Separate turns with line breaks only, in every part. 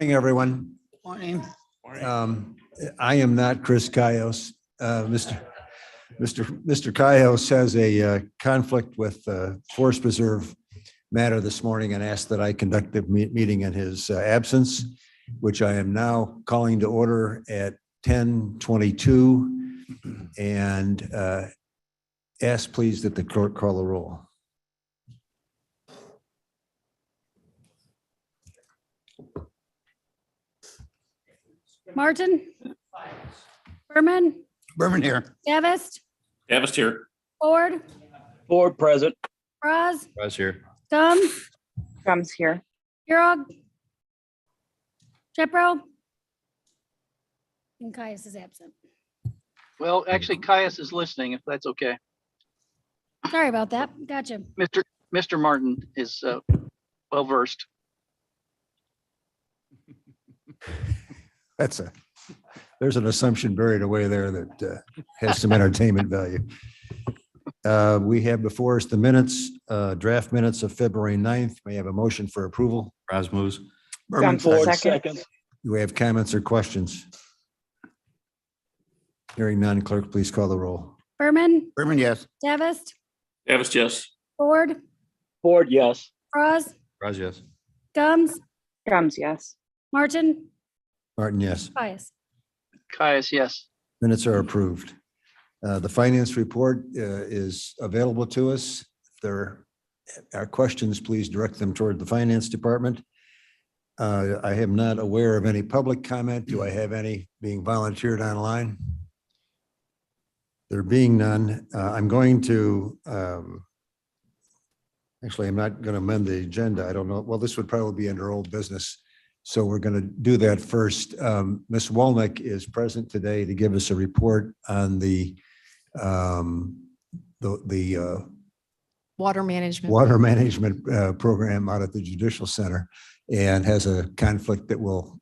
Morning, everyone.
Morning.
I am not Chris Cayos. Mr. Cayos has a conflict with Forest Preserve matter this morning and asked that I conduct the meeting in his absence, which I am now calling to order at 10:22 and ask please that the clerk call the roll.
Martin. Berman.
Berman here.
Davis.
Davis here.
Ford.
Ford present.
Braz.
Buzz here.
Gums.
Gums here.
Heurog. Jepro. And Caius is absent.
Well, actually, Caius is listening, if that's okay.
Sorry about that. Gotcha.
Mr. Martin is well versed.
There's an assumption buried away there that has some entertainment value. We have before us the minutes, draft minutes of February 9th. May I have a motion for approval?
Braz moves.
Berman
Gums
Ford
second.
second.
Do we have comments or questions? Hearing none, clerk, please call the roll.
Berman.
Berman, yes.
Davis.
Davis, yes.
Ford.
Ford, yes.
Braz.
Braz, yes.
Gums.
Gums, yes.
Martin.
Martin, yes.
Caius.
Caius, yes.
Minutes are approved. The finance report is available to us. If there are questions, please direct them toward the finance department. I am not aware of any public comment. Do I have any being volunteered online? There being none, I'm going to, actually, I'm not going to amend the agenda. I don't know. Well, this would probably be under old business. So we're going to do that first. Ms. Wolnick is present today to give us a report on the
water management.
water management program out at the Judicial Center and has a conflict that will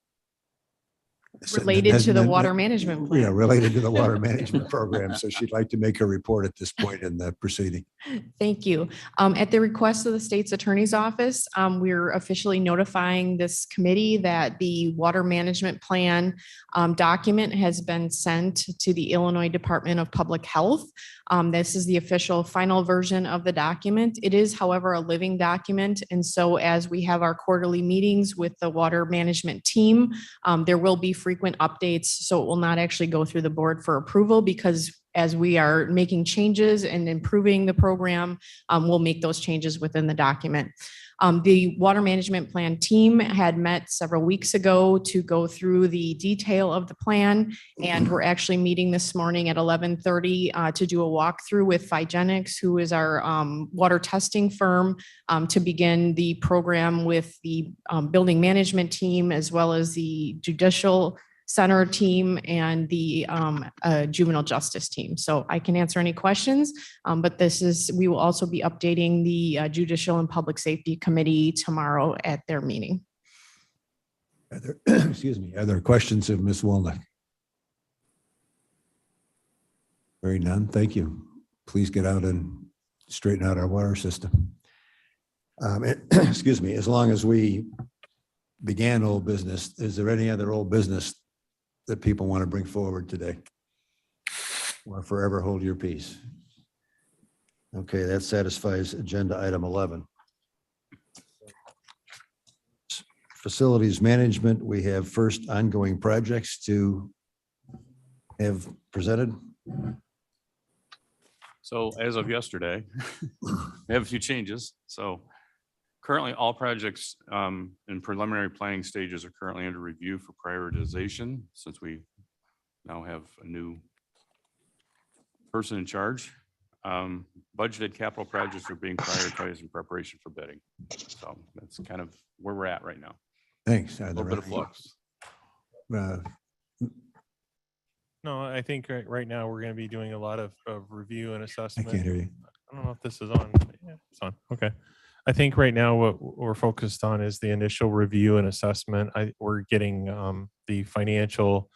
Related to the water management plan.
Yeah, related to the water management program. So she'd like to make a report at this point in the proceeding.
Thank you. At the request of the state's attorney's office, we're officially notifying this committee that the water management plan document has been sent to the Illinois Department of Public Health. This is the official final version of the document. It is, however, a living document. And so as we have our quarterly meetings with the water management team, there will be frequent updates. So it will not actually go through the board for approval because as we are making changes and improving the program, we'll make those changes within the document. The water management plan team had met several weeks ago to go through the detail of the plan. And we're actually meeting this morning at 11:30 to do a walkthrough with Phygenics, who is our water testing firm, to begin the program with the building management team, as well as the judicial center team and the juvenile justice team. So I can answer any questions, but we will also be updating the Judicial and Public Safety Committee tomorrow at their meeting.
Excuse me. Are there questions of Ms. Wolnick? Very none. Thank you. Please get out and straighten out our water system. Excuse me. As long as we began old business, is there any other old business that people want to bring forward today? Or forever hold your peace? Okay, that satisfies agenda item 11. Facilities management, we have first ongoing projects to have presented.
So as of yesterday, we have a few changes. So currently, all projects in preliminary planning stages are currently under review for prioritization, since we now have a new person in charge. Budgeted capital projects are being prioritized in preparation for bidding. So that's kind of where we're at right now.
Thanks.
A little bit of flux.
No, I think right now we're going to be doing a lot of review and
I
assessment.
can't hear you.
I don't know if this is on. But yeah, it's on. Okay. I think right now what we're focused on is the initial review and assessment. We're getting the financial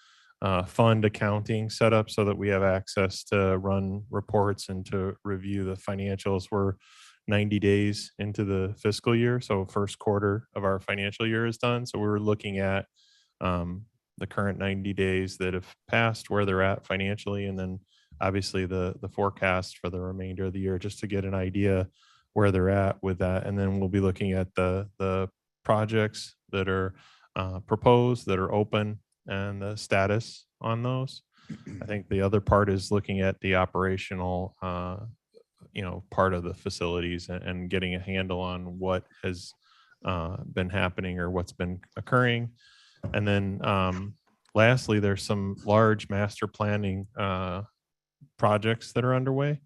fund accounting set up so that we have access to run reports and to review the financials. We're 90 days into the fiscal year. So first quarter of our financial year is done. So we were looking at the current 90 days that have passed, where they're at financially, and then obviously the forecast for the remainder of the year, just to get an idea where they're at with that. And then we'll be looking at the projects that are proposed, that are open, and the status on those. I think the other part is looking at the operational, part of the facilities and getting a handle on what has been happening or what's been occurring. And then lastly, there's some large master planning projects that are underway.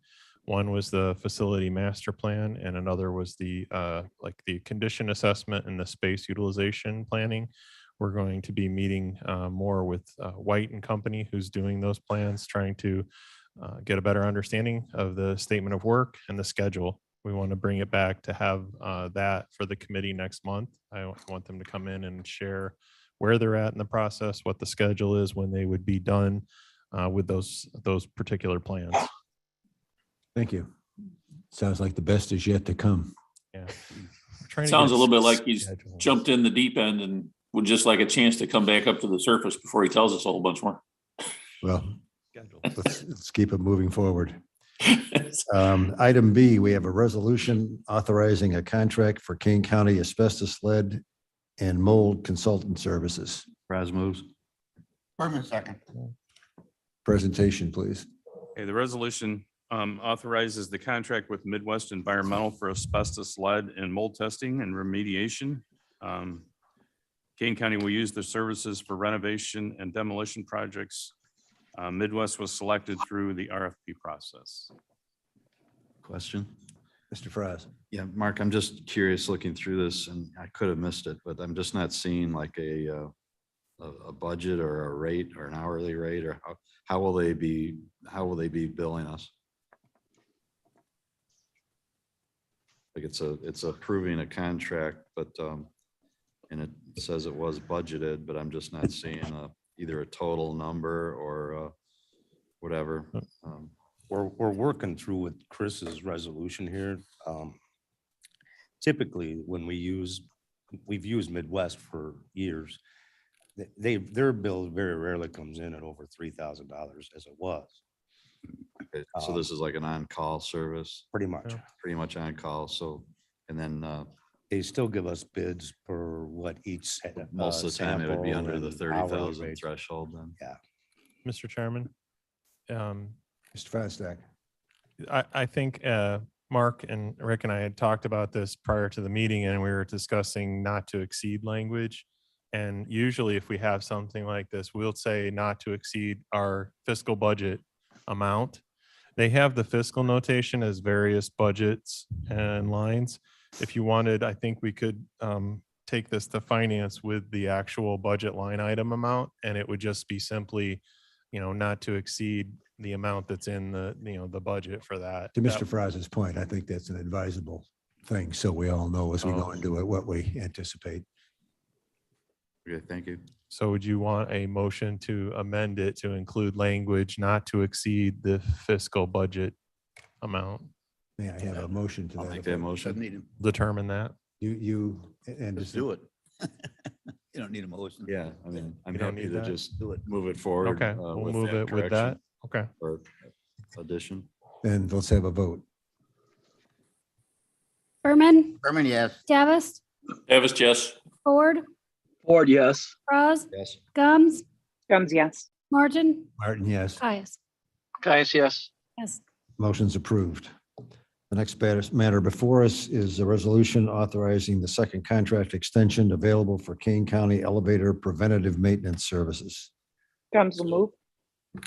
One was the facility master plan, and another was the condition assessment and the space utilization planning. We're going to be meeting more with White and Company, who's doing those plans, trying to get a better understanding of the statement of work and the schedule. We want to bring it back to have that for the committee next month. I want them to come in and share where they're at in the process, what the schedule is, when they would be done with those particular plans.
Thank you. Sounds like the best is yet to come.
Yeah.
Sounds a little bit like he's jumped in the deep end and would just like a chance to come back up to the surface before he tells us a whole bunch more.
Well, let's keep it moving forward. Item B, we have a resolution authorizing a contract for Kane County asbestos, lead, and mold consultant services.
Raz moves.
Berman second.
Presentation, please.
Okay, the resolution authorizes the contract with Midwest Environmental for asbestos, lead, and mold testing and remediation. Kane County will use their services for renovation and demolition projects. Midwest was selected through the RFP process.
Question.
Mr. Fries.
Yeah, Mark, I'm just curious looking through this, and I could have missed it, but I'm just not seeing like a budget or a rate or an hourly rate, or how will they be billing us? Like it's approving a contract, but and it says it was budgeted, but I'm just not seeing either a total number or whatever.
We're working through with Chris's resolution here. Typically, when we've used Midwest for years, their bill very rarely comes in at over $3,000 as it was.
Okay, so this is like an on-call service,
Pretty much.
pretty much on-call. So, and then
They still give us bids for what each
most of the time it would be
sample
under the
and hourly
30,000
rate.
threshold then.
Mr. Chairman,
Mr. Fosdick.
I think Mark and Rick and I had talked about this prior to the meeting, and we were discussing not to exceed language. And usually if we have something like this, we'll say not to exceed our fiscal budget amount. They have the fiscal notation as various budgets and lines. If you wanted, I think we could take this to finance with the actual budget line item amount, and it would just be simply, not to exceed the amount that's in the budget for that.
To Mr. Fries' point, I think that's an advisable thing, so we all know as we go into it what we anticipate.
Okay, thank you.
So would you want a motion to amend it to include language not to exceed the fiscal budget amount?
May I have a motion to
I'll
that?
make that motion.
Need him.
Determine that.
And
Just do it. You don't need a motion.
Yeah, I mean, I'm
You don't
happy
need
to
that?
just move it forward.
Okay, we'll move it with that. Okay.
Or addition.
then let's have a vote.
Berman,
Berman, yes.
Davis,
Davis, yes.
Ford,
Ford, yes.
Frost,
Yes.
Gums,
Gums, yes.
Martin,
Martin, yes.
Caius.
Caius, yes.
Yes.
Motion's approved. The next matter before us is a resolution authorizing the second contract extension available for Kane County Elevator Preventative Maintenance Services.
Gums will move.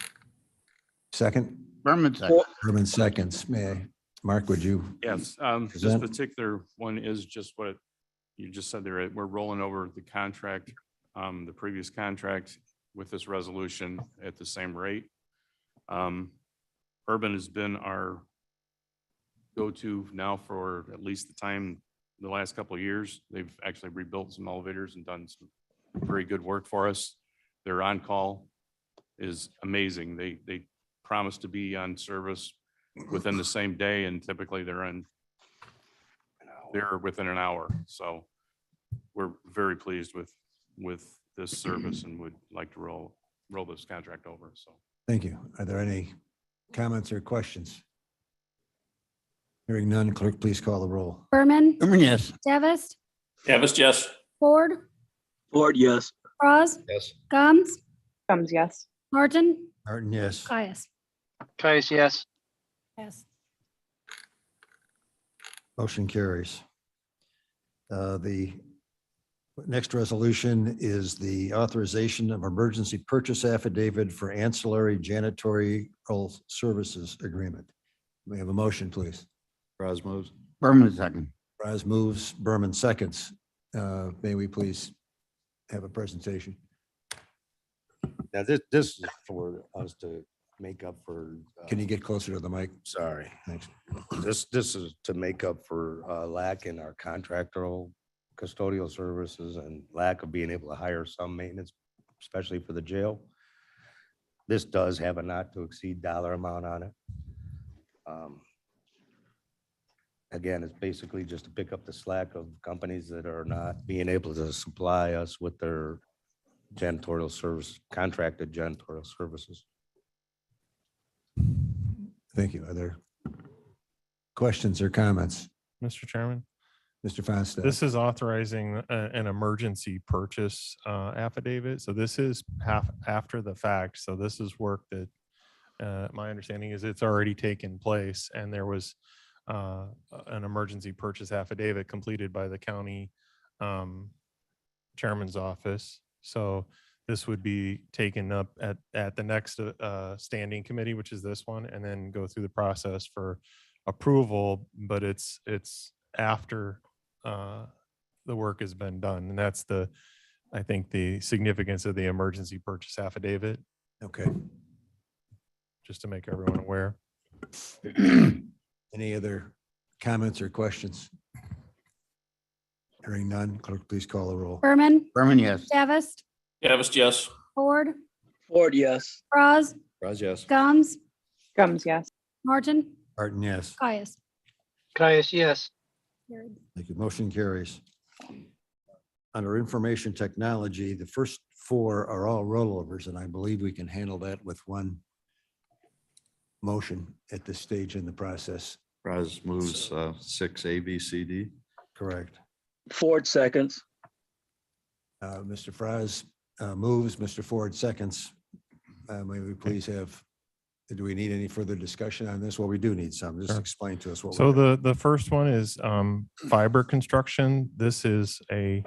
Second,
Berman second.
Herman seconds. May I, Mark, would you?
Yes, this
Present.
particular one is just what you just said there. We're rolling over the contract, the previous contract with this resolution at the same rate. Urban has been our go-to now for at least the last couple of years. They've actually rebuilt some elevators and done some very good work for us. Their on-call is amazing. They promise to be on service within the same day, and typically they're in they're within an hour. So we're very pleased with this service and would like to roll this contract over. So
Thank you. Are there any comments or questions? Hearing none, clerk, please call the roll.
Berman,
Berman, yes.
Davis,
Davis, yes.
Ford,
Ford, yes.
Bras,
Yes.
Gums,
Gums, yes.
Martin,
Martin, yes.
Caius.
Caius, yes.
Yes.
Motion carries. The next resolution is the authorization of emergency purchase affidavit for ancillary janitorial services agreement. May I have a motion, please?
Raz moves.
Berman, second.
Raz moves, Berman seconds. May we please have a presentation?
Now, this is for us to make up for.
Can you get closer to the mic?
Sorry.
Thanks.
This is to make up for lack in our contractual custodial services and lack of being able to hire some maintenance, especially for the jail. This does have a not to exceed dollar amount on it. Again, it's basically just to pick up the slack of companies that are not being able to supply us with their janitorial service, contracted janitorial services.
Thank you. Are there questions or comments?
Mr. Chairman,
Mr. Feinstein?
this is authorizing an emergency purchase affidavit. So this is after the fact. So this is work that my understanding is it's already taken place, and there was an emergency purchase affidavit completed by the county chairman's office. So this would be taken up at the next standing committee, which is this one, and then go through the process for approval. But it's after the work has been done, and that's I think the significance of the emergency purchase affidavit,
Okay.
just to make everyone aware.
Any other comments or questions? Hearing none, clerk, please call the roll.
Berman,
Berman, yes.
Davis,
Davis, yes.
Ford,
Ford, yes.
Bras,
Raz, yes.
Gums,
Gums, yes.
Martin,
Martin, yes.
Caius.
Caius, yes.
Carried.
Thank you. Motion carries. Under information technology, the first four are all rollovers, and I believe we can handle that with one motion at this stage in the process.
Raz moves 6A, B, C, D.
Correct.
Ford, seconds.
Mr. Fries moves, Mr. Ford seconds. May we please have, do we need any further discussion on this? Well, we do need some. Just
Sure.
explain to us what.
So
we're-
the first one is fiber construction. This is a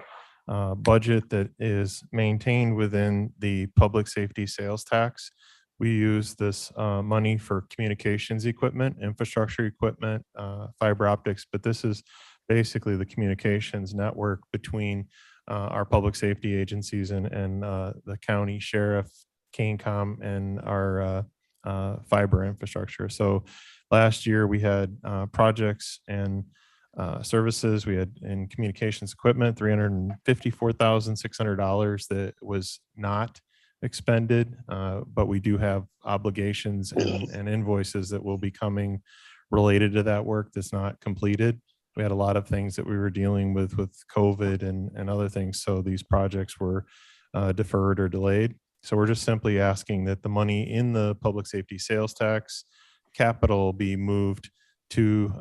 budget that is maintained within the public safety sales tax. We use this money for communications equipment, infrastructure equipment, fiber optics, but this is basically the communications network between our public safety agencies and the county sheriff, CANCOM, and our fiber infrastructure. So last year we had projects and services. We had in communications equipment, $354,600 that was not expended, but we do have obligations and invoices that will be coming related to that work that's not completed. We had a lot of things that we were dealing with COVID and other things. So these projects were deferred or delayed. So we're just simply asking that the money in the public safety sales tax capital be moved to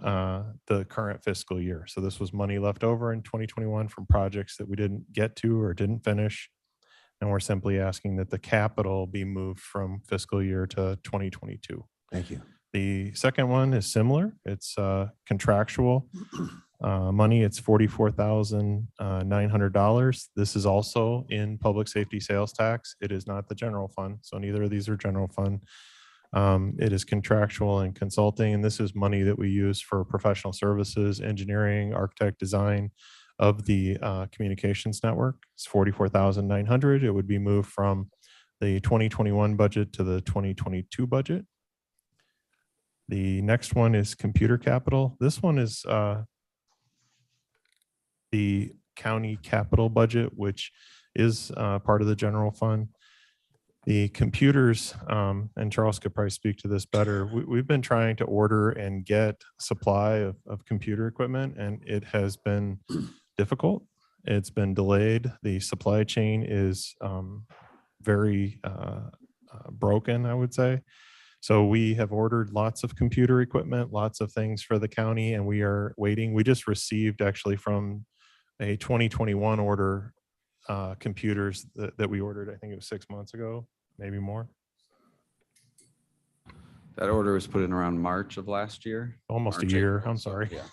the current fiscal year. So this was money left over in 2021 from projects that we didn't get to or didn't finish. And we're simply asking that the capital be moved from fiscal year to 2022.
Thank you.
The second one is similar. It's contractual money. It's $44,900. This is also in public safety sales tax. It is not the general fund. So neither of these are general fund. It is contractual and consulting, and this is money that we use for professional services, engineering, architect design of the communications network. It's $44,900. It would be moved from the 2021 budget to the 2022 budget. The next one is computer capital. This one is the county capital budget, which is part of the general fund. The computers, and Charles could probably speak to this better. We've been trying to order and get supply of computer equipment, and it has been difficult. It's been delayed. The supply chain is very broken, I would say. So we have ordered lots of computer equipment, lots of things for the county, and we are waiting. We just received actually from a 2021 order computers that we ordered, I think it was 6 months ago, maybe more.
That order was put in around March of last year.
Almost a
March,
year,
April,
I'm
so,
sorry.
Yeah.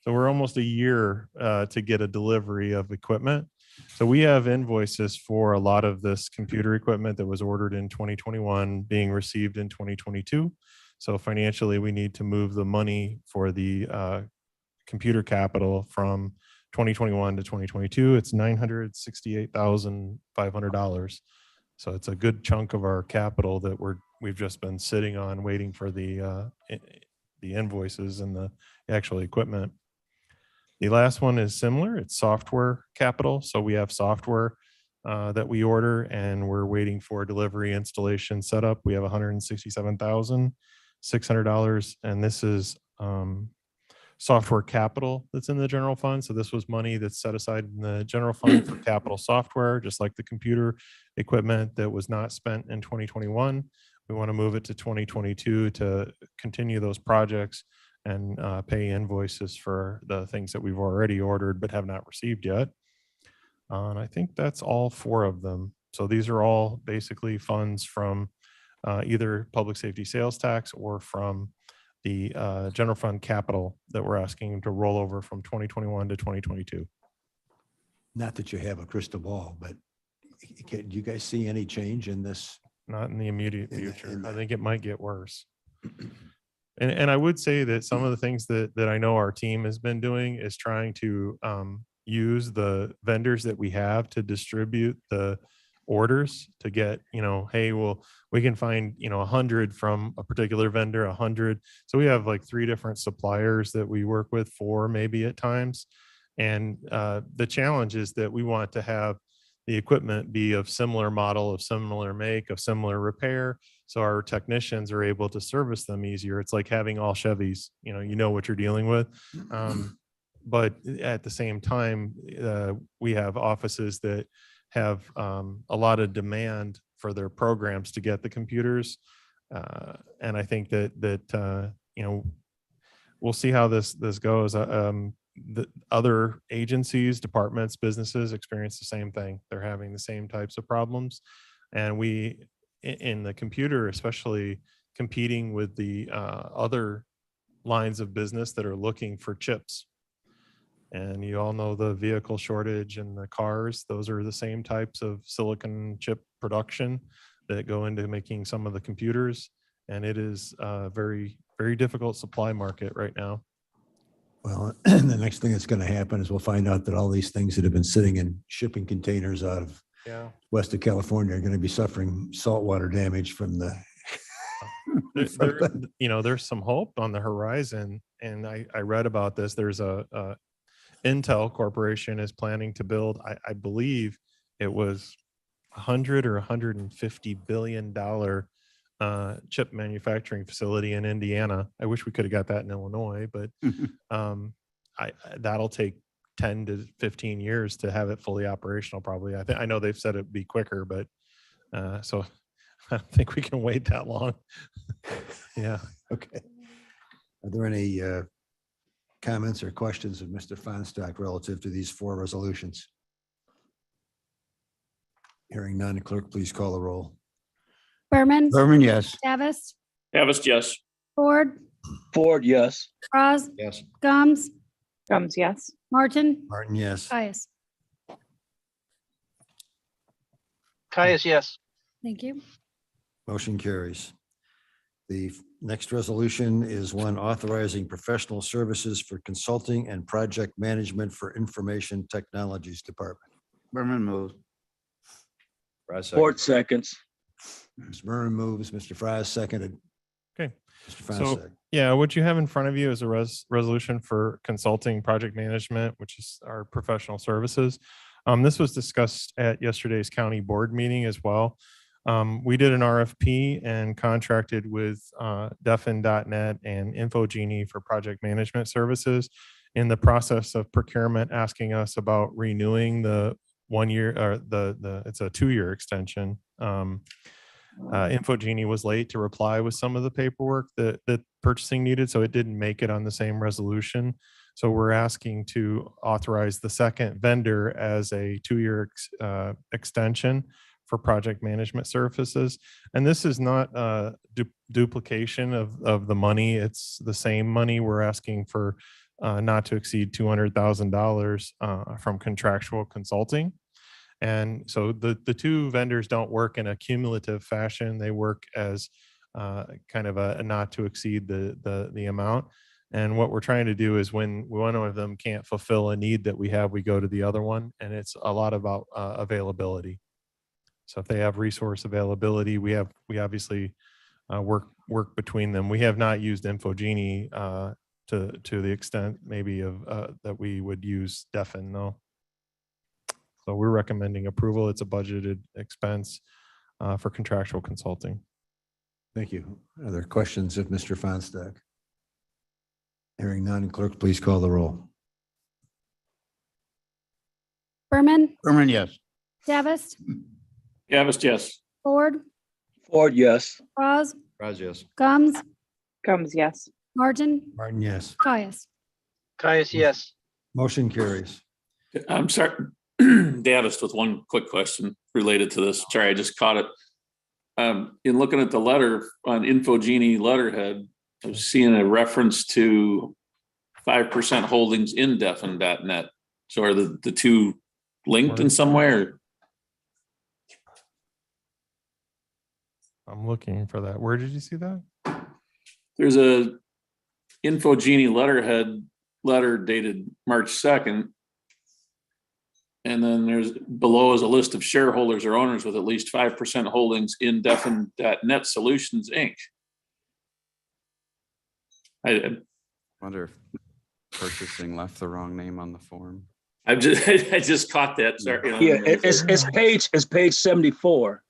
So we're almost a year to get a delivery of equipment. So we have invoices for a lot of this computer equipment that was ordered in 2021 being received in 2022. So financially, we need to move the money for the computer capital from 2021 to 2022. It's $968,500. So it's a good chunk of our capital that we've just been sitting on waiting for the invoices and the actual equipment. The last one is similar. It's software capital. So we have software that we order and we're waiting for delivery, installation, setup. We have $167,600, and this is software capital that's in the general fund. So this was money that's set aside in the general fund for capital software, just like the computer equipment that was not spent in 2021. We want to move it to 2022 to continue those projects and pay invoices for the things that we've already ordered but have not received yet. And I think that's all 4 of them. So these are all basically funds from either public safety sales tax or from the general fund capital that we're asking to roll over from 2021 to 2022.
Not that you have a crystal ball, but do you guys see any change in this?
Not in the immediate
In the-
future.
in
I
the-
think it might get worse. And I would say that some of the things that I know our team has been doing is trying to use the vendors that we have to distribute the orders to get, hey, well, we can find, 100 from a particular vendor, 100. So we have like 3 different suppliers that we work with, 4 maybe at times. And the challenge is that we want to have the equipment be of similar model, of similar make, of similar repair. So our technicians are able to service them easier. It's like having all Chevys, you know what you're dealing with. But at the same time, we have offices that have a lot of demand for their programs to get the computers. And I think that we'll see how this goes. The other agencies, departments, businesses experience the same thing. They're having the same types of problems. And we, in the computer, especially competing with the other lines of business that are looking for chips. And you all know the vehicle shortage and the cars. Those are the same types of silicon chip production that go into making some of the computers. And it is a very, very difficult supply market right now.
Well, the next thing that's going to happen is we'll find out that all these things that have been sitting in shipping containers out of west of California are going to be suffering saltwater damage from the.
There's some hope on the horizon, and I read about this. There's a Intel Corporation is planning to build, I believe it was $100 or $150 billion chip manufacturing facility in Indiana. I wish we could have got that in Illinois, but that'll take 10 to 15 years to have it fully operational. Probably. I know they've said it'd be quicker, but so I don't think we can wait that long. Yeah.
Okay. Are there any comments or questions of Mr. Feinstock relative to these 4 resolutions? Hearing none, clerk, please call the roll.
Berman,
Berman, yes.
Davis,
Davis, yes.
Ford,
Ford, yes.
Bras,
Yes.
Gums,
Gums, yes.
Martin,
Martin, yes.
Caius.
Caius, yes.
Thank you.
Motion carries. The next resolution is one authorizing professional services for consulting and project management for Information Technologies Department.
Berman moves.
Fry second.
Ford seconds.
Mr. Berman moves, Mr. Fry seconded.
Okay.
Mr.
So,
Feinstock.
yeah, what you have in front of you is a resolution for consulting project management, which is our professional services. This was discussed at yesterday's county board meeting as well. We did an RFP and contracted with Deafin.net and Infogenie for project management services. In the process of procurement, asking us about renewing the 1 year or it's a 2-year extension. Infogenie was late to reply with some of the paperwork that purchasing needed, so it didn't make it on the same resolution. So we're asking to authorize the second vendor as a 2-year extension for project management services. And this is not a duplication of the money. It's the same money. We're asking for not to exceed $200,000 from contractual consulting. And so the two vendors don't work in a cumulative fashion. They work as kind of a not to exceed the amount. And what we're trying to do is when one of them can't fulfill a need that we have, we go to the other one. And it's a lot about availability. So if they have resource availability, we obviously work between them. We have not used Infogenie to the extent maybe of that we would use Deafin, though. So we're recommending approval. It's a budgeted expense for contractual consulting.
Thank you. Are there questions of Mr. Fonstock? Hearing none, clerk, please call the roll.
Berman,
Berman, yes.
Davis,
Davis, yes.
Ford,
Ford, yes.
Bras,
yes.
Gums,
Gums, yes.
Martin,
Martin, yes.
Caius.
Caius, yes.
Motion carries.
I'm sorry, Davis, with one quick question related to this. Sorry, I just caught it. In looking at the letter on Infogenie letterhead, I was seeing a reference to 5% holdings in Deafin.net. So are the two linked in some way? Or?
I'm looking for that. Where did you see that?
There's a Infogenie letter dated March 2nd. And then there's below is a list of shareholders or owners with at least 5% holdings in Deafin.net Solutions, Inc. I
Wonder if purchasing left the wrong name on the form.
I just caught that. Sorry.
Yeah, it's page 74.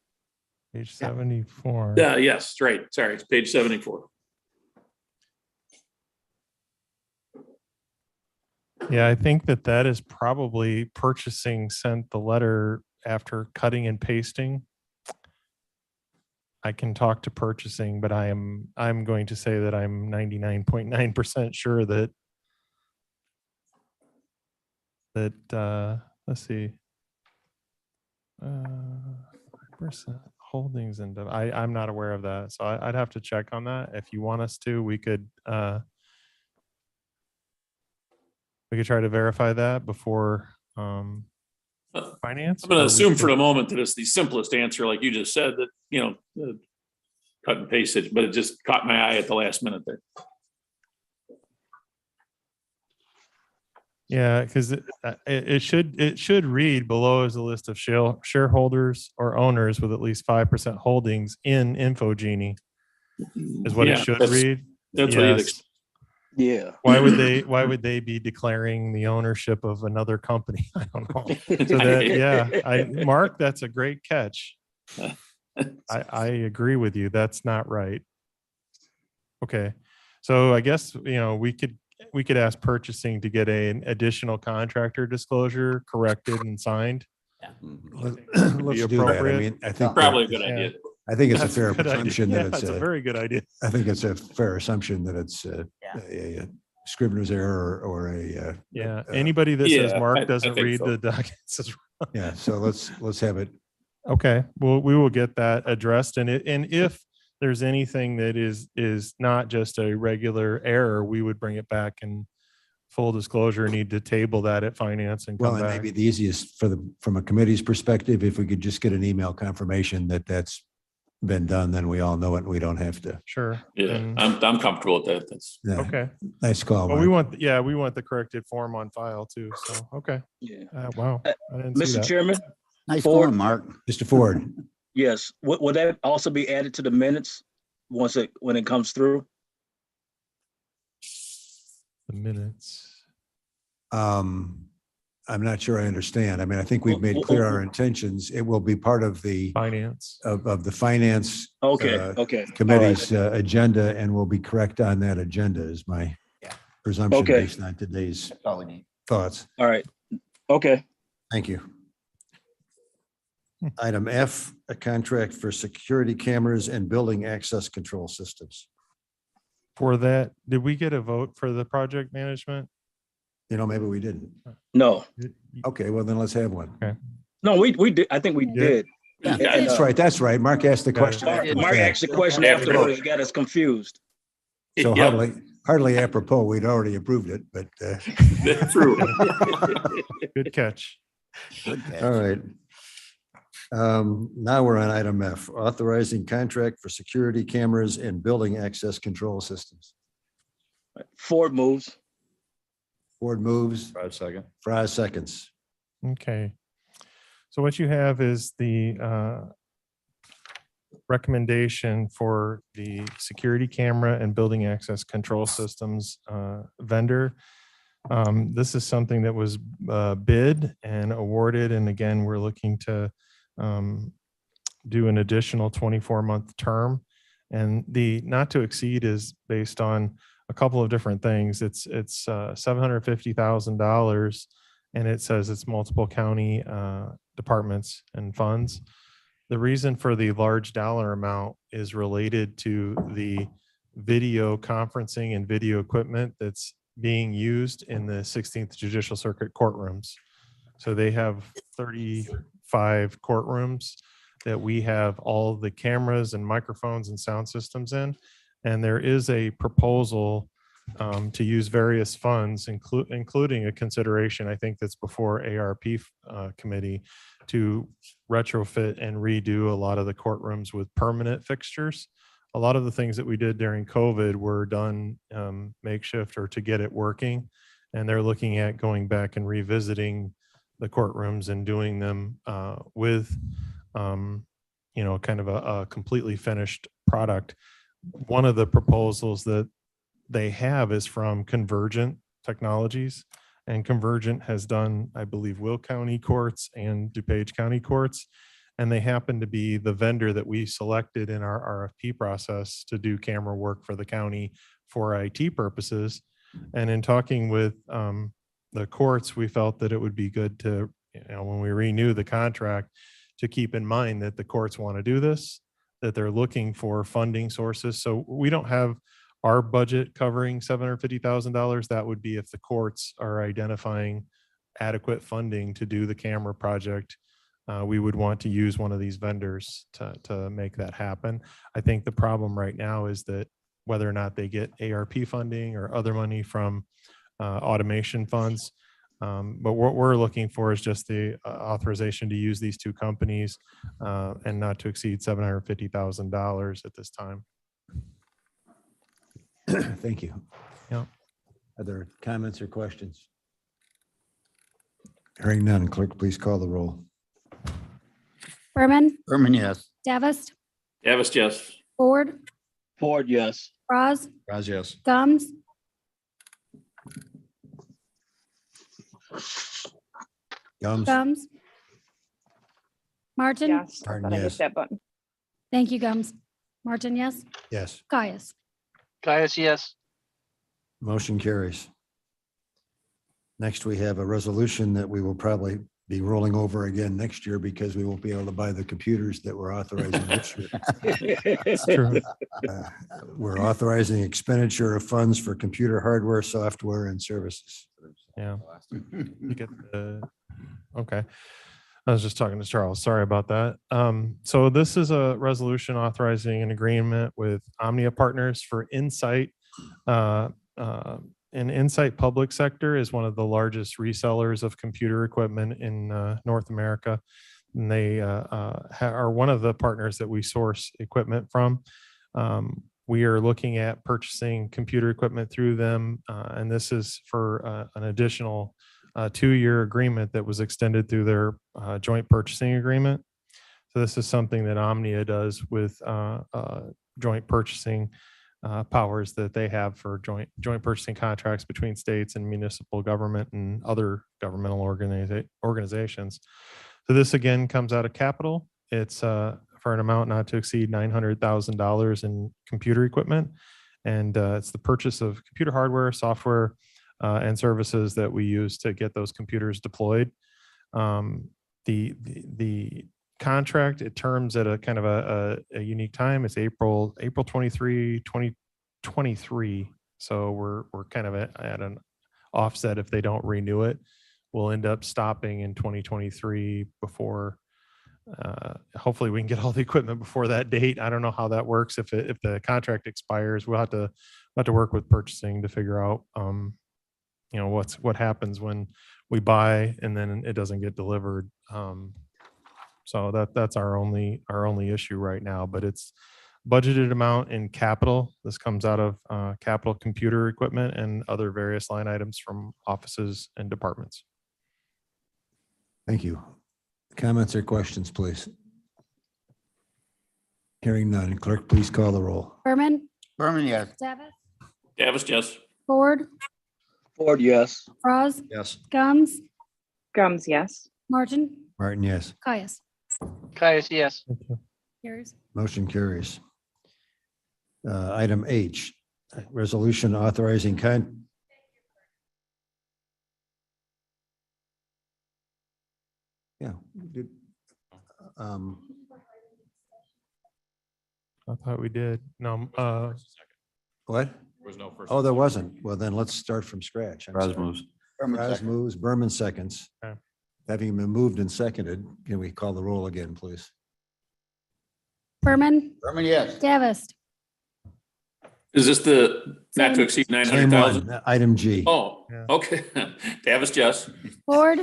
Page 74.
Yeah, yes, right. Sorry, it's page 74.
Yeah, I think that is probably purchasing sent the letter after cutting and pasting. I can talk to purchasing, but I'm going to say that I'm 99.9% sure that let's see, 5% holdings and I'm not aware of that, so I'd have to check on that. If you want us to, we could try to verify that before finance.
I'm going to assume for the moment that it's the simplest answer, like you just said, that, cut and paste it, but it just caught my eye at the last minute there.
Yeah, because it should read below is a list of shareholders or owners with at least 5% holdings in Infogenie, is what it should read.
That's what you'd expect.
Yeah.
Why would they be declaring the ownership of another company? I don't know. So Mark, that's a great catch. I agree with you. That's not right. Okay. So I guess, we could ask purchasing to get an additional contractor disclosure corrected and signed.
Let's do that. I mean, I think
probably a good idea.
I think it's a fair assumption that it's
a very good idea.
I think it's a fair assumption that it's a Scrivener's error or a
anybody that says Mark doesn't read the documents is wrong.
Yeah. So let's have it.
Okay. Well, we will get that addressed, and if there's anything that is not just a regular error, we would bring it back and full disclosure, need to table that at finance and come
and
back.
maybe the easiest from a committee's perspective, if we could just get an email confirmation that that's been done, then we all know it and we don't have to.
Sure.
Yeah, I'm comfortable with that. That's
okay.
Nice call.
Well, we want the corrected form on file too. So, okay.
Yeah.
Wow. I didn't see
Mr.
that.
Chairman,
Nice
Ford.
going, Mark.
Mr. Ford.
yes. Would that also be added to the minutes when it comes through?
The minutes.
I'm not sure I understand. I mean, I think we've made clear our intentions. It will be part of the,
Finance.
of the finance
Okay,
uh,
okay.
committee's agenda, and will be correct on that agenda is my presumption
Okay.
based on today's thoughts.
All right. Okay.
Thank you. Item F, a contract for security cameras and building access control systems.
For that, did we get a vote for the project management?
You know, maybe we didn't.
No,
Okay, well then let's have one.
no, we did. I think we did.
Yeah,
And,
That's right, that's right. Mark asked the
Got it.
question.
Mark
after the
Mark
fact.
asked the question
After-
afterwards. It got us confused.
So
Yeah,
hardly apropos. We'd already approved it, but
that's true.
Good catch.
all right. Now we're on item F, authorizing contract for security cameras and building access control systems.
Ford moves.
Ford moves,
5 second.
Fries seconds.
Okay. So what you have is the recommendation for the security camera and building access control systems vendor. This is something that was bid and awarded. And again, we're looking to do an additional 24-month term. And the not to exceed is based on a couple of different things. It's $750,000, and it says it's multiple county departments and funds. The reason for the large dollar amount is related to the video conferencing and video equipment that's being used in the 16th Judicial Circuit courtrooms. So they have 35 courtrooms that we have all the cameras and microphones and sound systems in. And there is a proposal to use various funds, including a consideration, I think that's before ARP committee, to retrofit and redo a lot of the courtrooms with permanent fixtures. A lot of the things that we did during COVID were done makeshift or to get it working. And they're looking at going back and revisiting the courtrooms and doing them with, kind of a completely finished product. One of the proposals that they have is from Convergent Technologies, and Convergent has done, I believe, Will County courts and DuPage County courts. And they happen to be the vendor that we selected in our RFP process to do camera work for the county for IT purposes. And in talking with the courts, we felt that it would be good to, when we renew the contract, to keep in mind that the courts want to do this, that they're looking for funding sources. So we don't have our budget covering $750,000. That would be if the courts are identifying adequate funding to do the camera project. We would want to use one of these vendors to make that happen. I think the problem right now is that whether or not they get ARP funding or other money from automation funds. But what we're looking for is just the authorization to use these two companies and not to exceed $750,000 at this time.
Thank you.
Yeah.
Are there comments or questions? Hearing none, clerk, please call the roll.
Berman,
Berman, yes.
Davis,
Davis, yes.
Ford,
Ford, yes.
Bras,
Raz, yes.
Gums,
Gums?
Martin.
Yes, I
Martin,
thought I hit
yes.
that button.
Thank you, Gums. Martin, yes.
Yes.
Caius.
Caius, yes.
Motion carries. Next, we have a resolution that we will probably be rolling over again next year because we won't be able to buy the computers that we're authorizing this year.
It's true.
We're authorizing expenditure of funds for computer hardware, software, and services.
Yeah. You get the, okay. I was just talking to Charles. Sorry about that. So this is a resolution authorizing an agreement with Omnia Partners for Insight. And Insight Public Sector is one of the largest resellers of computer equipment in North America. And they are one of the partners that we source equipment from. We are looking at purchasing computer equipment through them. And this is for an additional 2-year agreement that was extended through their joint purchasing agreement. So this is something that Omnia does with joint purchasing. powers that they have for joint purchasing contracts between states and municipal government and other governmental organizations. So this again comes out of capital. It's for an amount not to exceed $900,000 in computer equipment. And it's the purchase of computer hardware, software, and services that we use to get those computers deployed. The contract, it terms at a kind of a unique time. It's April 23, 2023. So we're kind of at an offset. If they don't renew it, we'll end up stopping in 2023 before, hopefully we can get all the equipment before that date. I don't know how that works. If the contract expires, we'll have to work with purchasing to figure out, what happens when we buy and then it doesn't get delivered. So that's our only issue right now, but it's budgeted amount in capital. This comes out of capital computer equipment and other various line items from offices and departments.
Thank you. Comments or questions, please? Hearing none. Clerk, please call the roll.
Berman,
Berman, yes.
Davis,
Davis, yes.
Ford,
Ford, yes.
Franz,
Yes.
Gums,
Gums, yes.
Martin,
Martin, yes.
Caius.
Caius, yes.
Carries.
Motion carries. Item H, resolution authorizing Yeah.
I thought we did. No,
What?
There was no first.
Oh, there wasn't. Well, then let's start from scratch. I'm
Raz
sorry.
moves.
Raz moves, Berman seconds.
Okay.
Having been moved and seconded, can we call the roll again, please?
Berman,
Berman, yes.
Davis,
Is this the not to exceed
Same
900,000?
one, item G.
Oh,
Yeah.
okay. Davis, yes.
Ford,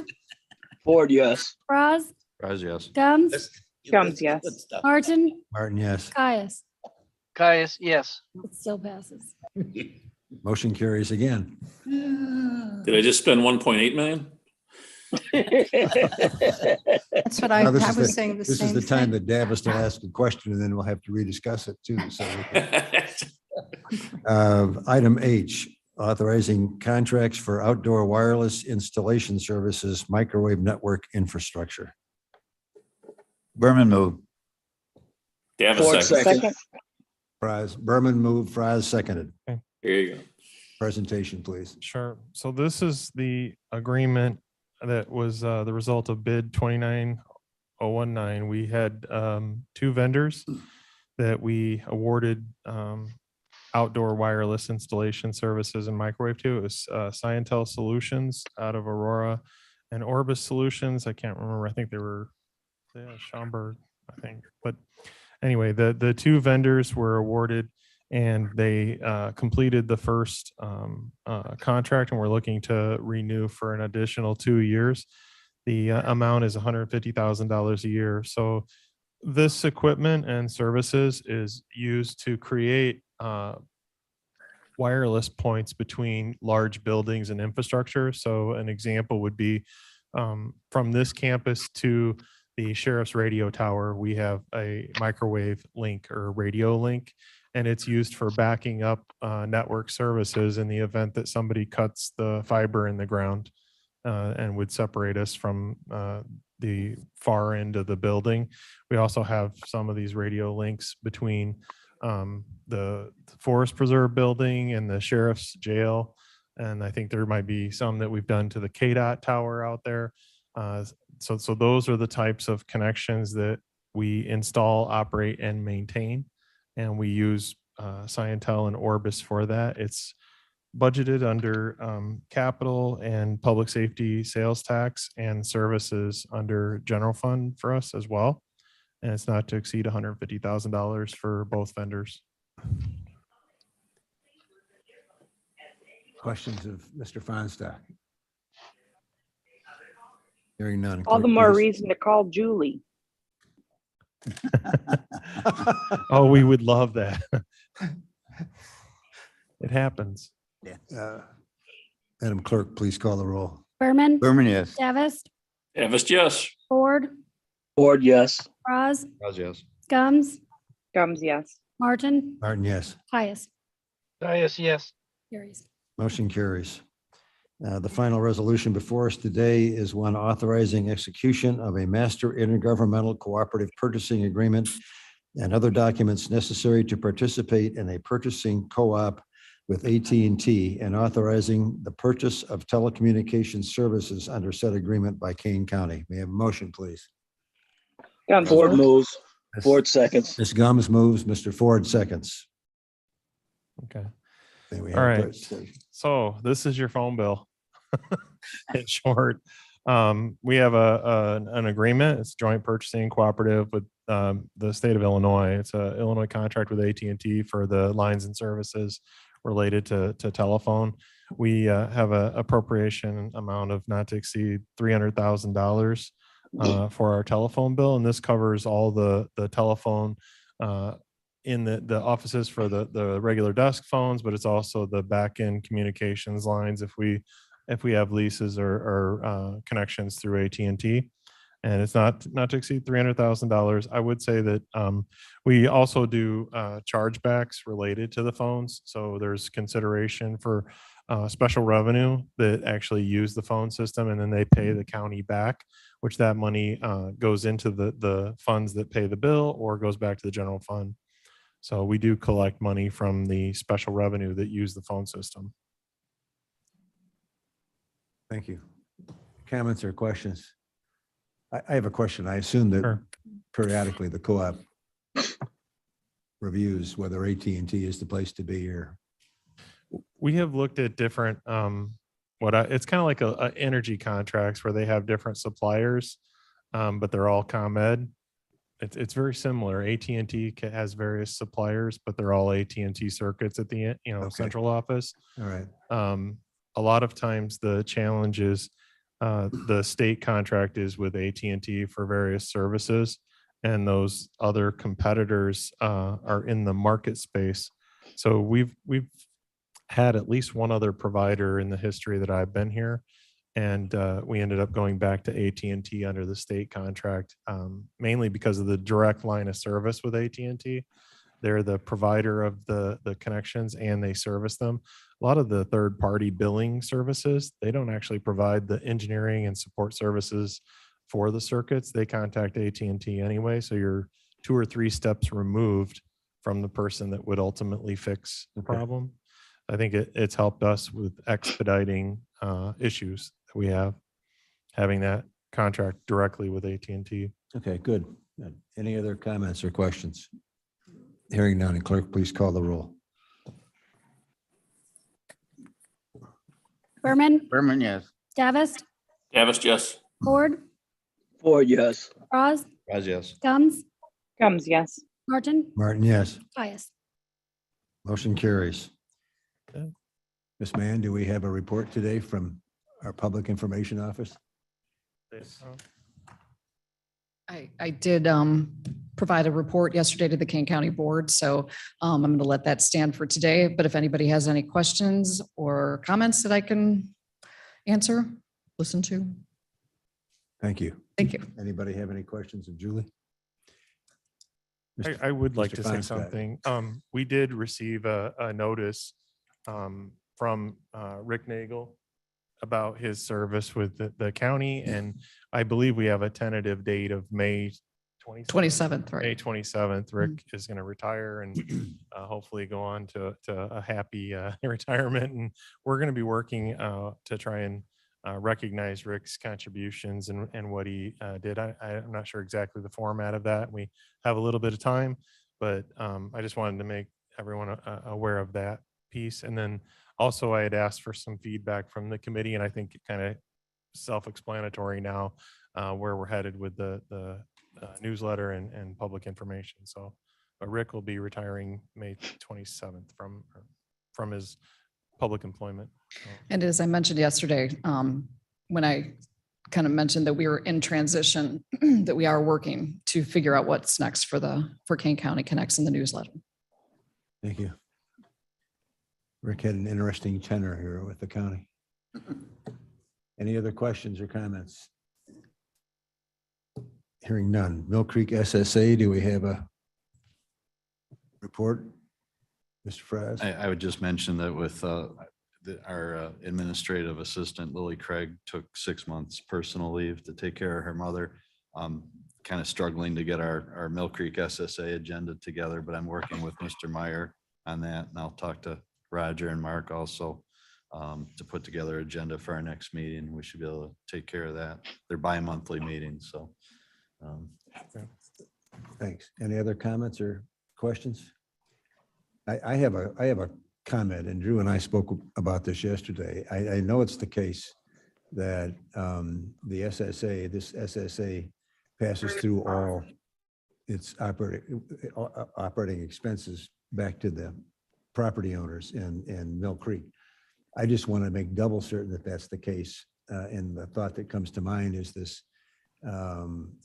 Ford, yes.
Franz,
Raz, yes.
Gums,
Gums, yes.
Martin,
Martin, yes.
Caius.
Caius, yes.
It still passes.
Motion carries again.
Did I just spend 1.8 million?
That's what I
Now, this is
was
the-
saying the
This is
same
the time
thing.
that Davis will ask a question and then we'll have to rediscuss it too. So item H, authorizing contracts for outdoor wireless installation services, microwave network infrastructure.
Berman, move.
Davis,
Ford,
second.
second.
Fries, Berman moved, Fries seconded.
Here you go.
Presentation, please.
sure. So this is the agreement that was the result of bid 29019. We had two vendors that we awarded outdoor wireless installation services and microwave to. It was Scientel Solutions out of Aurora and Orbis Solutions. I can't remember. I think they were Schaumburg, I think. But anyway, the two vendors were awarded and they completed the first contract, and we're looking to renew for an additional 2 years. The amount is $150,000 a year. So this equipment and services is used to create wireless points between large buildings and infrastructure. So an example would be from this campus to the sheriff's radio tower, we have a microwave link or radio link, and it's used for backing up network services in the event that somebody cuts the fiber in the ground and would separate us from the far end of the building. We also have some of these radio links between the Forest Preserve building and the sheriff's jail. And I think there might be some that we've done to the KDOT tower out there. So those are the types of connections that we install, operate, and maintain. And we use Scientel and Orbis for that. It's budgeted under capital and public safety sales tax and services under general fund for us as well. And it's not to exceed $150,000 for both vendors.
Questions of Mr. Feinstock? Hearing none.
All the
Clerk,
more
please.
reason to call Julie.
Oh, we would love that. It happens.
Madam Clerk, please call the roll.
Berman,
Berman, yes.
Davis,
Davis, yes.
Ford,
Ford, yes.
Franz,
Raz, yes.
Gums,
Gums, yes.
Martin,
Martin, yes.
Caius.
Yes.
Carries.
Motion carries. The final resolution before us today is one authorizing execution of a master intergovernmental cooperative purchasing agreement and other documents necessary to participate in a purchasing co-op with AT&T and authorizing the purchase of telecommunications services under said agreement by Kane County. May I have a motion, please?
Ford moves. Ford seconds.
Ms. Gums moves, Mr. Ford seconds.
Okay.
Then we
All
have
right. So this is your phone bill. In short, we have an agreement. It's joint purchasing cooperative with the state of Illinois. It's a Illinois contract with AT&T for the lines and services related to telephone. We have a appropriation amount of not to exceed $300,000 for our telephone bill, and this covers all the telephone in the offices for the regular desk phones, but it's also the back end communications lines if we have leases or connections through AT&T. And it's not to exceed $300,000. I would say that we also do chargebacks related to the phones. So there's consideration for special revenue that actually use the phone system, and then they pay the county back, which that money goes into the funds that pay the bill or goes back to the general fund. So we do collect money from the special revenue that use the phone system.
Thank you. Comments or questions? I have a question. I assume that
Sure.
periodically the co-op reviews whether AT&T is the place to be or.
We have looked at different, it's kind of like a energy contracts where they have different suppliers, but they're all ComEd. It's very similar. AT&T has various suppliers, but they're all AT&T circuits at the end,
Okay.
central office.
All right.
A lot of times the challenge is the state contract is with AT&T for various services, and those other competitors are in the market space. So we've had at least one other provider in the history that I've been here, and we ended up going back to AT&T under the state contract, mainly because of the direct line of service with AT&T. They're the provider of the connections and they service them. A lot of the third-party billing services, they don't actually provide the engineering and support services for the circuits. They contact AT&T anyway, so you're 2 or 3 steps removed from the person that would ultimately fix the problem. I think it's helped us with expediting issues that we have, having that contract directly with AT&T.
Okay, good. Good. Any other comments or questions? Hearing none, clerk, please call the roll.
Berman, yes.
Davis,
Davis, yes.
Ford,
Ford, yes.
Bras,
Yes.
Gums,
Yes.
Martin,
Martin, yes.
Pius.
Motion carries.
Okay.
Ms. Mann, do we have a report today from our Public Information Office?
I did provide a report yesterday to the Kane County Board, so I'm going to let that stand for today. But if anybody has any questions or comments that I can answer, listen to.
Thank you.
Thank you.
Anybody have any questions of Julie?
I would like
Mr.
to say
Feinstein.
something. We did receive a notice from Rick Nagel about his service with the county, and I believe we have a tentative date of May
27th,
May
right?
27th. Rick is going to retire and hopefully go on to a happy retirement. And we're going to be working to try and recognize Rick's contributions and what he did. I'm not sure exactly the format of that. We have a little bit of time, but I just wanted to make everyone aware of that piece. And then also I had asked for some feedback from the committee, and I think it kind of self-explanatory now where we're headed with the newsletter and public information. So Rick will be retiring May 27th from his public employment.
And as I mentioned yesterday, when I kind of mentioned that we were in transition, that we are working to figure out what's next for Kane County Connects in the newsletter.
Thank you. Rick had an interesting tenure here with the county. Any other questions or comments? Hearing none. Mill Creek SSA, do we have a report? Mr. Fraz?
I would just mention that with our administrative assistant, Lily Craig, took 6 months personal leave to take care of her mother. Kind of struggling to get our Mill Creek SSA agenda together, but I'm working with Mr. Meyer on that. And I'll talk to Roger and Mark also to put together an agenda for our next meeting. We should be able to take care of that. They're bi-monthly meetings, so.
Thanks. Any other comments or questions? I have a comment, and Drew and I spoke about this yesterday. I know it's the case that the SSA, this SSA passes through all its operating expenses back to the property owners in Mill Creek. I just want to make double certain that that's the case. And the thought that comes to mind is this,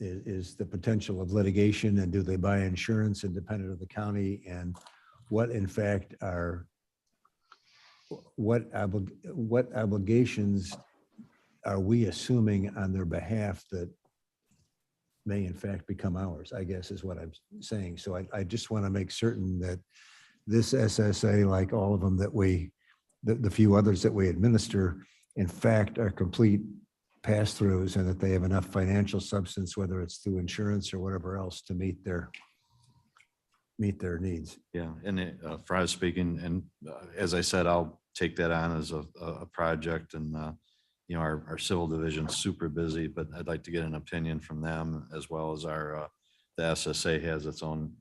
is the potential of litigation, and do they buy insurance independent of the county, and what in fact are, what obligations are we assuming on their behalf that may in fact become ours, I guess is what I'm saying. So I just want to make certain that this SSA, like all of them that the few others that we administer, in fact, are complete pass-throughs, and that they have enough financial substance, whether it's through insurance or whatever else, to meet their needs.
Yeah, and Fraz speaking, and as I said, I'll take that on as a project, and you know, our civil division's super busy, but I'd like to get an opinion from them, as well as our the SSA has its own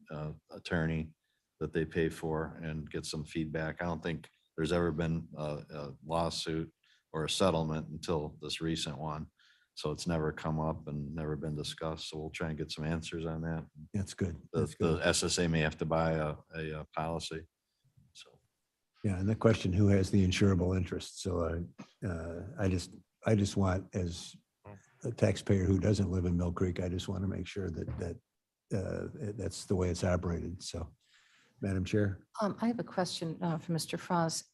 attorney that they pay for, and get some feedback. I don't think there's ever been a lawsuit or a settlement until this recent one. So it's never come up and never been discussed. So we'll try and get some answers on that.
That's good.
The
That's good.
SSA may have to buy a policy. So.
Yeah, and the question, who has the insurable interest? So I just want, as a taxpayer who doesn't live in Mill Creek, I just want to make sure that that's the way it's operated. So, Madam Chair.
I have a question for Mr. Frost.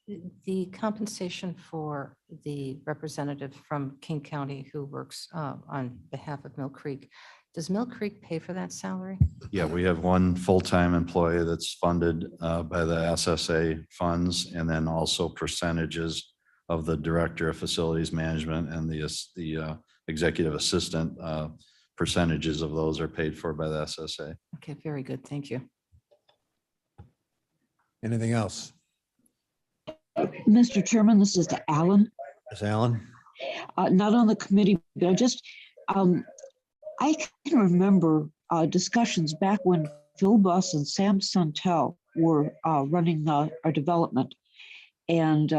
The compensation for the representative from King County who works on behalf of Mill Creek, does Mill Creek pay for that salary?
Yeah, we have one full-time employee that's funded by the SSA funds, and then also percentages of the Director of Facilities Management and the Executive Assistant. Percentages of those are paid for by the SSA.
Okay, very good. Thank you.
Anything else?
Mr. Chairman, this is Alan.
Ms. Allen?
Not on the committee, but I can remember discussions back when Phil Buss and Sam Santel were running our development. And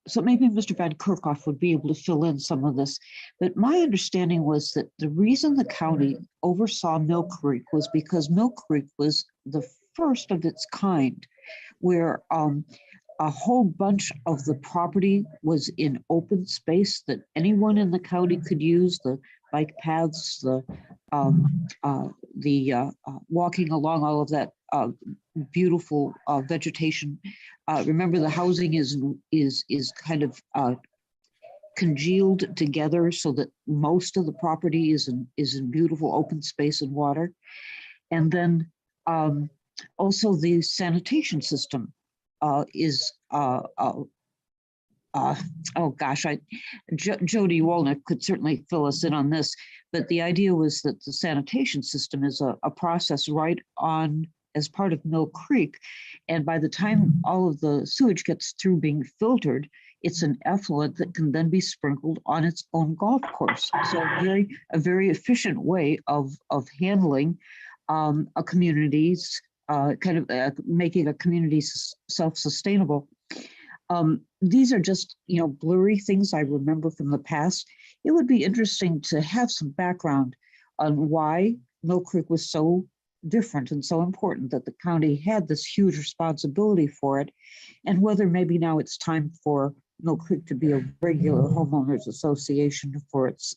so maybe Mr. Van Kerkhoff would be able to fill in some of this. But my understanding was that the reason the county oversaw Mill Creek was because Mill Creek was the first of its kind, where a whole bunch of the property was in open space that anyone in the county could use, the bike paths, the walking along, all of that beautiful vegetation. Remember, the housing is kind of congealed together so that most of the property is in beautiful open space and water. And then also the sanitation system is oh gosh, Jody Walnick could certainly fill us in on this, but the idea was that the sanitation system is a process right on as part of Mill Creek. And by the time all of the sewage gets through being filtered, it's an effluent that can then be sprinkled on its own golf course. So a very efficient way of handling a community's making a community self-sustainable. These are just, blurry things I remember from the past. It would be interesting to have some background on why Mill Creek was so different and so important that the county had this huge responsibility for it, and whether maybe now it's time for Mill Creek to be a regular homeowners association for its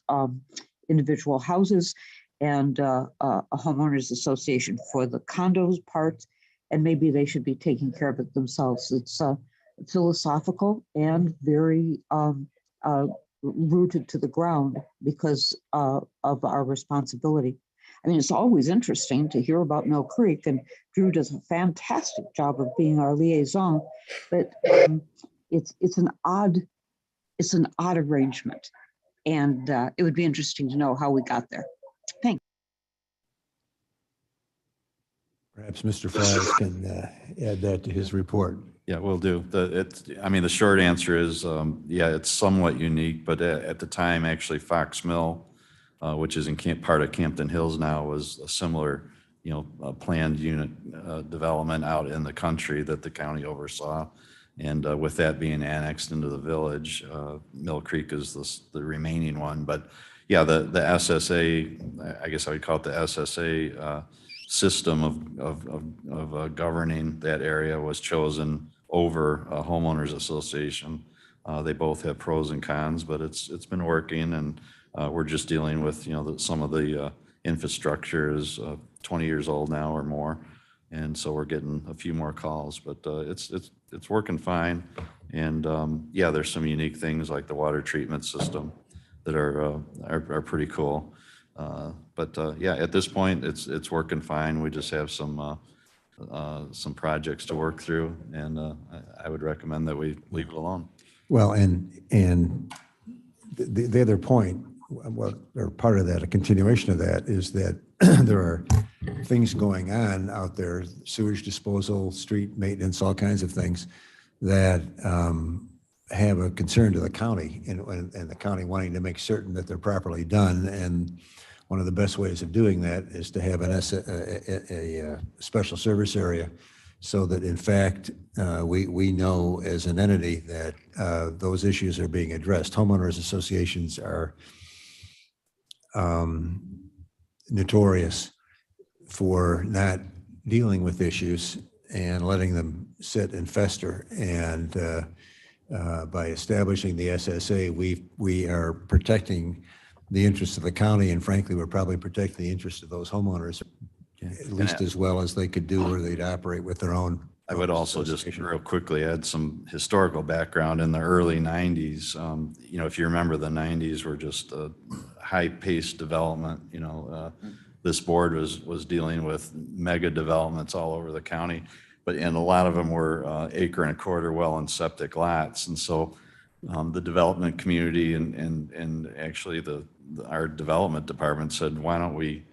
individual houses, and a homeowners association for the condos part, and maybe they should be taking care of it themselves. It's philosophical and very rooted to the ground because of our responsibility. I mean, it's always interesting to hear about Mill Creek, and Drew does a fantastic job of being our liaison, but it's an odd arrangement. And it would be interesting to know how we got there. Thanks.
Perhaps Mr. Fries can add that to his report.
Yeah, will do. The short answer is, yeah, it's somewhat unique, but at the time, actually Fox Mill, which is in part of Campton Hills now, was a similar, planned unit development out in the country that the county oversaw. And with that being annexed into the village, Mill Creek is the remaining one. But yeah, the SSA, I guess I would call it the SSA system of governing that area was chosen over a homeowners association. They both have pros and cons, but it's been working, and we're just dealing with some of the infrastructure is 20 years old now or more, and so we're getting a few more calls, but it's working fine. And yeah, there's some unique things like the water treatment system that are pretty cool. But yeah, at this point, it's working fine. We just have some projects to work through, and I would recommend that we leave it alone.
Well, and the other point, or part of that, a continuation of that, is that there are things going on out there, sewage disposal, street maintenance, all kinds of things that have a concern to the county, and the county wanting to make certain that they're properly done. And one of the best ways of doing that is to have a special service area, so that in fact we know as an entity that those issues are being addressed. Homeowners associations are notorious for not dealing with issues and letting them sit and fester. And by establishing the SSA, we are protecting the interests of the county, and frankly, we're probably protecting the interests of those homeowners at least as well as they could do where they'd operate with their own.
I would also just real quickly add some historical background. In the early 90s, if you remember, the 90s were just a high-paced development. This board was dealing with mega developments all over the county, and a lot of them were acre and a quarter well and septic lots. And so the development community and actually our development department said, why don't we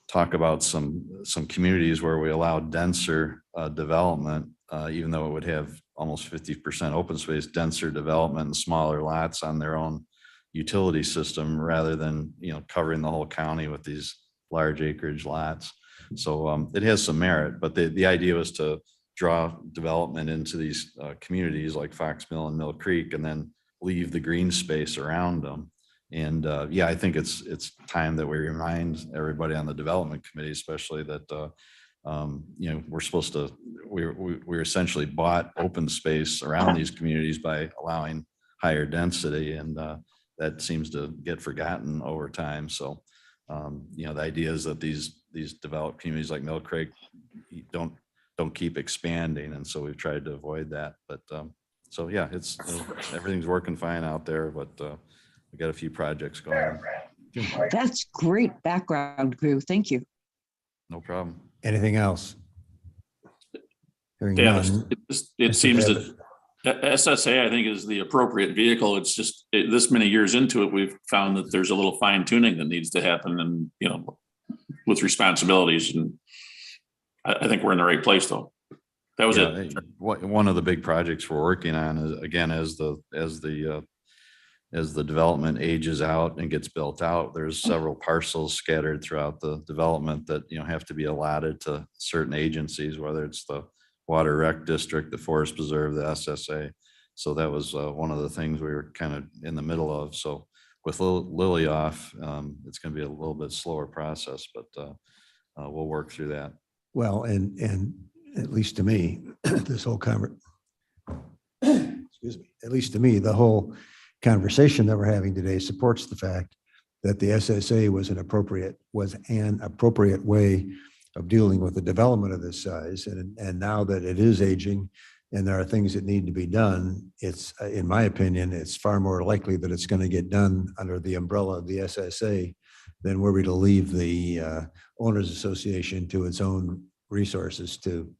talk about some communities where we allow denser development, even though it would have almost 50% open space, denser development and smaller lots on their own utility system, rather than covering the whole county with these large acreage lots. So it has some merit, but the idea was to draw development into these communities like Fox Mill and Mill Creek, and then leave the green space around them. And yeah, I think it's time that we remind everybody on the development committee, especially that we're supposed to, we essentially bought open space around these communities by allowing higher density, and that seems to get forgotten over time. So the idea is that these developed communities like Mill Creek don't keep expanding, and so we've tried to avoid that. But so yeah, everything's working fine out there, but we got a few projects going on.
That's great background, Drew. Thank you.
No problem.
Anything else? Hearing
Yeah,
none.
it seems that SSA, I think, is the appropriate vehicle. It's just this many years into it, we've found that there's a little fine tuning that needs to happen, and with responsibilities. And I think we're in the right place, though. That was it.
One of the big projects we're working on is, again, as the development ages out and gets built out, there's several parcels scattered throughout the development that have to be allotted to certain agencies, whether it's the Water Rec District, the Forest Preserve, the SSA. So that was one of the things we were kind of in the middle of. So with Lily off, it's going to be a little bit slower process, but we'll work through that.
Well, and at least to me, this whole excuse me, at least to me, the whole conversation that we're having today supports the fact that the SSA was an appropriate way of dealing with the development of this size. And now that it is aging and there are things that need to be done, it's, in my opinion, it's far more likely that it's going to get done under the umbrella of the SSA then were we to leave the owners association to its own resources to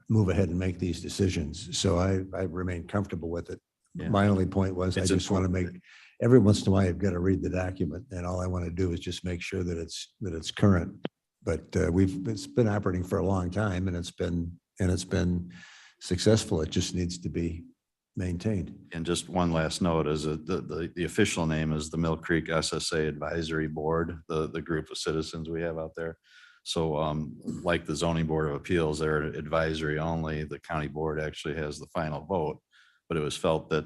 move ahead and make these decisions. So I remain comfortable with it.
Yeah.
My only point was I
It's
just want to make, every once in a while, I've got to read the document, and all I want to do is just make sure that it's current. But it's been operating for a long time, and it's been successful. It just needs to be maintained.
And just one last note is that the official name is the Mill Creek SSA Advisory Board, the group of citizens we have out there. So like the zoning board of appeals, they're advisory only. The county board actually has the final vote. But it was felt that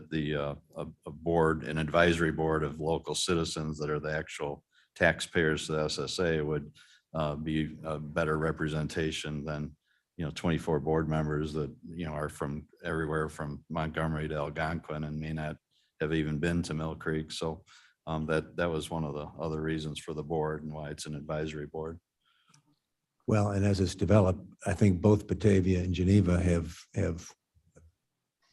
a board, an advisory board of local citizens that are the actual taxpayers to the SSA would be a better representation than 24 board members that, are from everywhere from Montgomery to Algonquin and may not have even been to Mill Creek. So that was one of the other reasons for the board and why it's an advisory board.
Well, and as it's developed, I think both Batavia and Geneva have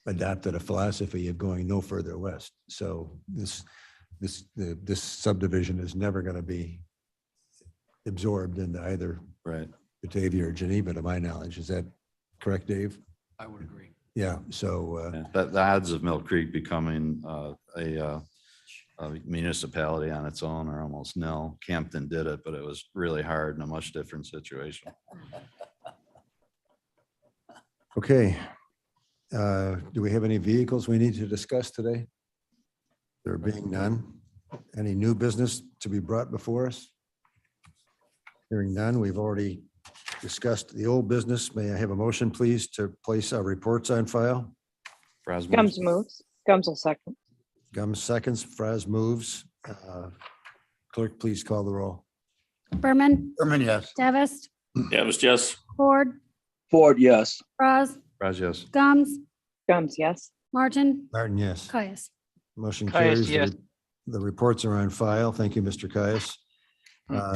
adopted a philosophy of going no further west. So this subdivision is never going to be absorbed into either
Right.
Batavia or Geneva, to my knowledge. Is that correct, Dave?
I would agree.
Yeah. So
Yeah, the odds of Mill Creek becoming a municipality on its own are almost nil. Campton did it, but it was really hard in a much different situation.
okay. Do we have any vehicles we need to discuss today? There being none. Any new business to be brought before us? Hearing none, we've already discussed the old business. May I have a motion, please, to place our reports on file?
Fraz
Gums
moves.
moves. Gums will second.
Gums seconds, Fraz moves. Clerk, please call the roll.
Berman,
Berman, yes.
Davis,
Yeah, it was just,
Ford,
Ford, yes.
Fraz,
Fraz, yes.
Gums,
Gums, yes.
Martin,
Martin, yes.
Caius.
Motion
Caius,
carries.
yes.
The reports are on file. Thank you, Mr. Caius.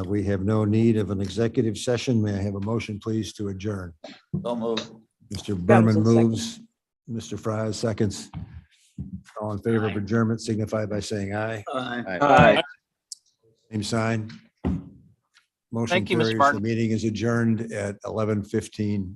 We have no need of an executive session. May I have a motion, please, to adjourn?
Don't move.
Mr. Berman
will second.
moves. Mr. Fry seconds. All in favor of adjournment signify by saying aye.
Aye.
Same sign. Motion
Thank you, Mr.
carries. The
Martin.
meeting is adjourned at 11:15